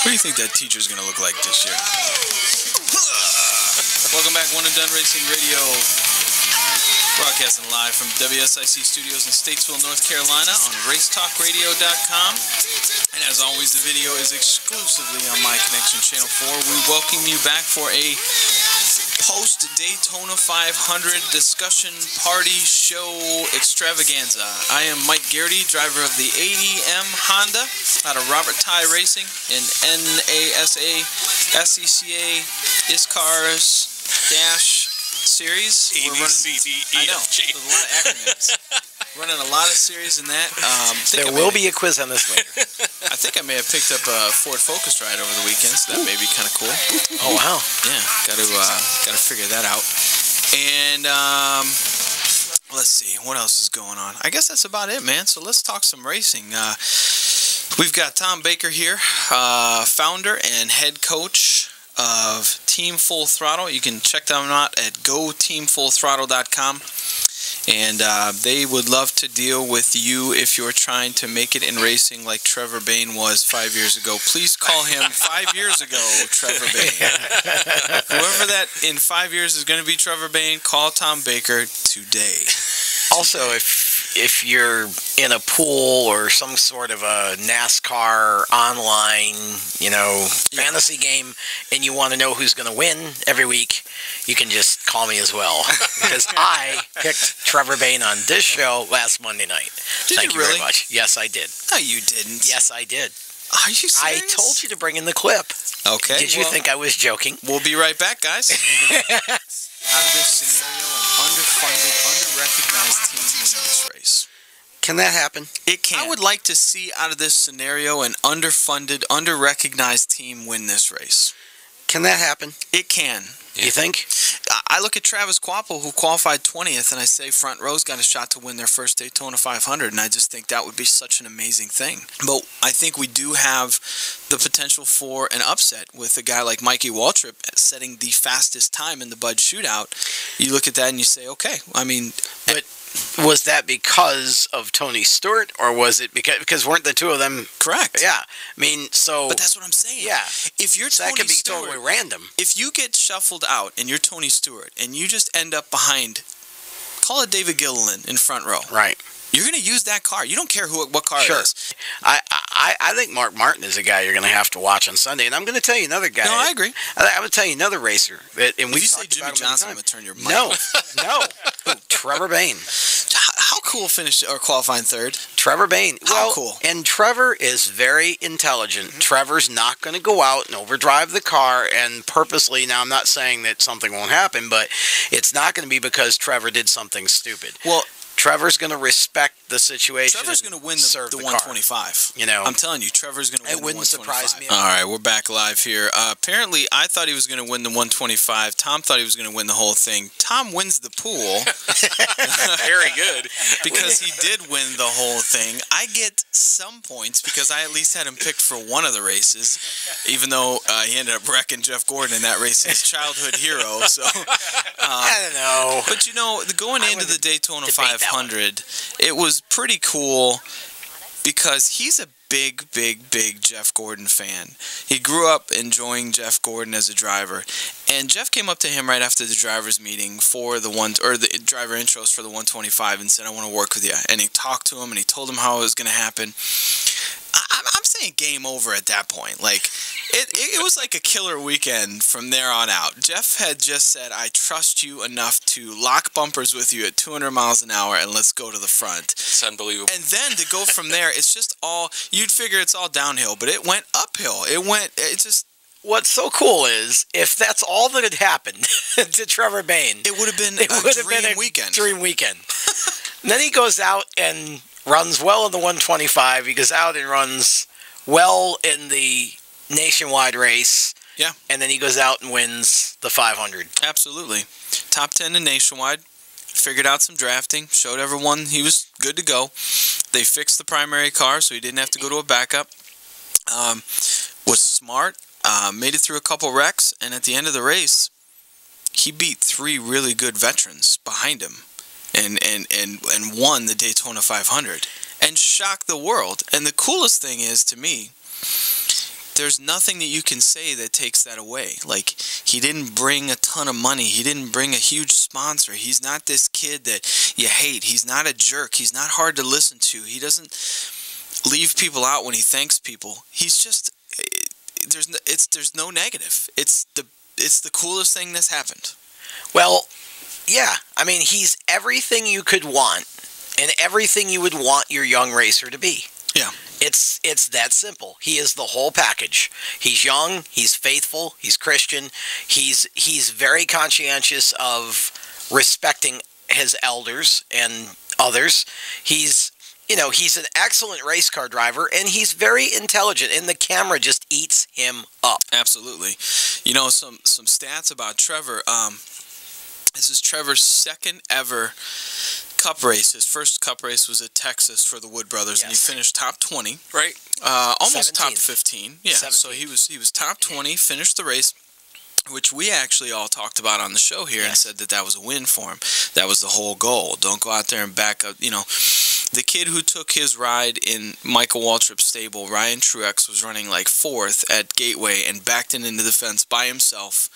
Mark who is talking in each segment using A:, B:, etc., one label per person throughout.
A: What do you think that teacher's going to look like this year? Welcome back, One and Done Racing Radio. Broadcasting live from WSIC Studios in Statesville, North Carolina on racetalkradio.com. And as always, the video is exclusively on My Connection Channel 4. We welcome you back for a post-Daytona 500 discussion party show extravaganza. I am Mike Garrity, driver of the AEM Honda out of Robert Ty Racing in NASA SECA ISCARS Dash Series.
B: A, B, C, D, E,
A: I know,
B: F, G.
A: there's a lot of acronyms. Running a lot of series in that.
C: There will be a quiz on this later.
A: I think I may have picked up a Ford Focus ride over the weekend, so that may be kind of cool.
C: Oh wow!
A: Yeah, got to figure that out. And let's see, what else is going on? I guess that's about it, man. So let's talk some racing. We've got Tom Baker here, founder and head coach of Team Full Throttle. You can check them out at goteamfullthrottle.com. And they would love to deal with you if you're trying to make it in racing like Trevor Bayne was 5 years ago. Please call him 5 years ago, Trevor Bayne. Whoever that in 5 years is going to be Trevor Bayne, call Tom Baker today.
C: Also, if you're in a pool or some sort of a NASCAR online, fantasy game, and you want to know who's going to win every week, you can just call me as well. Because I picked Trevor Bayne on this show last Monday night. Thank you
A: really?
C: very much. Yes, I did.
A: No, you didn't.
C: Yes, I did.
A: Are you serious?
C: I told you to bring in the clip.
A: Okay.
C: Did you think I was joking?
A: We'll be right back, guys. Out of this scenario, an underfunded, underrecognized team win this race.
C: Can that happen?
A: It can. I would like to see out of this scenario an underfunded, underrecognized team win this race.
C: Can that happen?
A: It can.
C: You think?
A: I look at Travis Kvapil, who qualified 20th, and I say front row's got a shot to win their first Daytona 500, and I just think that would be such an amazing thing. But I think we do have the potential for an upset with a guy like Mikey Waltrip setting the fastest time in the Bud Shootout. You look at that and you say, okay, I mean...
C: But was that because of Tony Stewart, or was it because weren't the two of them...
A: Correct.
C: Yeah. I mean, so...
A: But that's what I'm saying.
C: Yeah.
A: If you're
C: so
A: Tony
C: that could be
A: Stewart,
C: totally random.
A: If you get shuffled out and you're Tony Stewart and you just end up behind, call it David Gilliland in front row.
C: Right.
A: You're going to use that car. You don't care what car it is.
C: I think Mark Martin is a guy you're going to have to watch on Sunday. And I'm going to tell you another guy.
A: No, I agree.
C: I'm going to tell you another racer. And
A: if you say Jimmy Johnson, I'm going to turn your mic off.
C: No. Trevor Bayne.
A: How cool finish or qualifying third?
C: Trevor Bayne.
A: How cool.
C: And Trevor is very intelligent. Mm-hmm. Trevor's not going to go out and overdrive the car and purposely. Now, I'm not saying that something won't happen, but it's not going to be because Trevor did something stupid.
A: Well,
C: Trevor's going to respect the situation.
A: Trevor's going to win the 125.
C: I'm
A: telling you, Trevor's going to win the 125. It
C: wouldn't surprise me.
A: All right, we're back live here. Apparently, I thought he was going to win the 125. Tom thought he was going to win the whole thing. Tom wins the pool.
B: Very good.
A: Because he did win the whole thing. I get some points because I at least had him picked for one of the races, even though he ended up wrecking Jeff Gordon in that race, his childhood hero. So
C: I don't know.
A: But going into the Daytona 500, it was pretty cool because he's a big Jeff Gordon fan. He grew up enjoying Jeff Gordon as a driver, and Jeff came up to him right after the drivers meeting for the driver intros for the 125 and said, "I want to work with you." And he talked to him and he told him how it was going to happen. I'm saying game over at that point. Like it was like a killer weekend from there on out. Jeff had just said, "I trust you enough to lock bumpers with you at 200 miles an hour and let's go to the front."
B: It's unbelievable.
A: And then to go from there, it's just all, you'd figure it's all downhill, but it went uphill. It's just...
C: What's so cool is, if that's all that had happened to Trevor Bayne,
A: it would have been a weekend.
C: Dream weekend. And then he goes out and runs well in the 125. He goes out and runs well in the nationwide race.
A: Yeah.
C: And then he goes out and wins the 500.
A: Absolutely. Top 10 in nationwide. Figured out some drafting. Showed everyone he was good to go. They fixed the primary car, so he didn't have to go to a backup. Was smart. Made it through a couple wrecks. And at the end of the race, he beat 3 really good veterans behind him. And won the Daytona 500. And shocked the world. And the coolest thing is, to me, there's nothing that you can say that takes that away. Like, he didn't bring a ton of money. He didn't bring a huge sponsor. He's not this kid that you hate. He's not a jerk. He's not hard to listen to. He doesn't leave people out when he thanks people. He's just, there's no negative. It's the coolest thing that's happened.
C: Well, yeah. I mean, he's everything you could want and everything you would want your young racer to be.
A: Yeah.
C: It's that simple. He is the whole package. He's young, he's faithful, he's Christian, he's very conscientious of respecting his elders and others. He's an excellent race car driver, and he's very intelligent, and the camera just eats him up.
A: Absolutely. Some stats about Trevor. This is Trevor's second ever Cup race. His first Cup race was at Texas for the Wood Brothers, and he finished top 20.
B: Right.
A: Almost
C: 17th.
A: Top 15. Yeah. 17th. So he was top 20, finished the race, which we actually all talked about on the show here and said that was a win for him. That was the whole goal. Don't go out there and back up. The kid who took his ride in Michael Waltrip's stable, Ryan Truex, was running like 4th at Gateway and backed it into the fence by himself.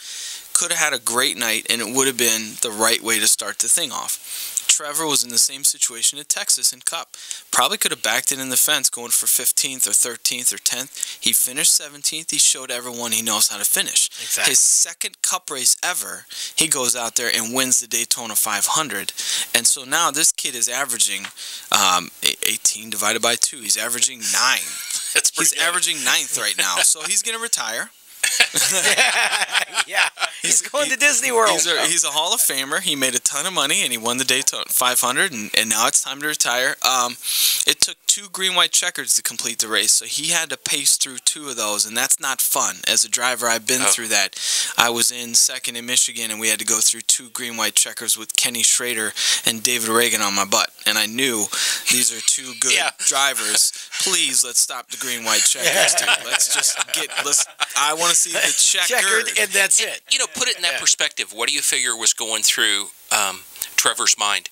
A: Could have had a great night, and it would have been the right way to start the thing off. Trevor was in the same situation at Texas in Cup. Probably could have backed it in the fence going for 15th or 13th or 10th. He finished 17th. He showed everyone he knows how to finish.
C: Exactly.
A: His second Cup race ever, he goes out there and wins the Daytona 500. And so now this kid is averaging 18 divided by 2. He's averaging 9.
B: That's pretty good.
A: Averaging 9th right now. So he's going to retire.
C: Yeah, he's going to Disney World.
A: He's a Hall of Famer. He made a ton of money, and he won the Daytona 500, and now it's time to retire. It took 2 green-white checkers to complete the race, so he had to pace through 2 of those, and that's not fun. As a driver, I've been through that. I was in second in Michigan, and we had to go through 2 green-white checkers with Kenny Schrader and David Reagan on my butt, and I knew these are 2 good drivers. Please, let's stop the green-white checkers, dude. I want to see the checkered,
C: and that's it.
B: Put it in that perspective. What do you figure was going through Trevor's mind?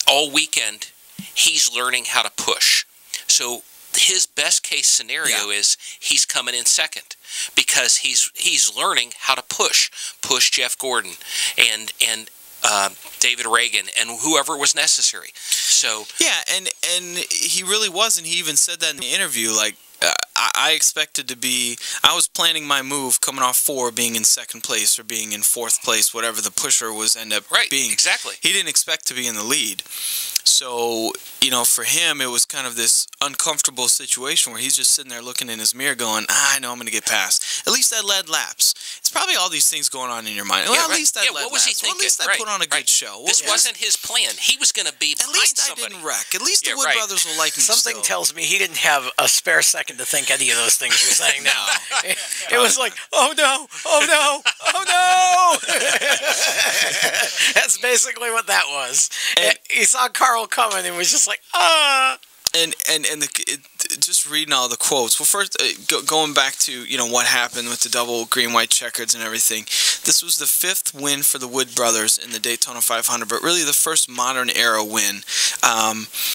B: All weekend, he's learning how to push. So his best case scenario is he's coming in second because he's learning how to push Jeff Gordon and David Reagan and whoever was necessary. So
A: and he really was, and he even said that in the interview. Like, I expected to be. I was planning my move coming off 4, being in second place or being in 4th place, whatever the pusher was end up being.
B: Exactly.
A: He didn't expect to be in the lead. So, for him, it was kind of this uncomfortable situation where he's just sitting there looking in his mirror going, I know I'm going to get past. At least I led laps. It's probably all these things going on in your mind. Well, at least I led
B: what was
A: laps.
B: he thinking?
A: Well, at least I put on a good show.
B: This wasn't his plan. He was going to be behind somebody.
A: I didn't wreck. At least the Wood Brothers will like me
C: Something
A: still.
C: tells me he didn't have a spare second to think any of those things you're saying now. It was like, oh no, oh no, oh no. That's basically what that was. And he saw Carl coming and was just like, ah.
A: And just reading all the quotes. Well, first, going back to what happened with the double green-white checkers and everything. This was the 5th win for the Wood Brothers in the Daytona 500, but really the first modern era win.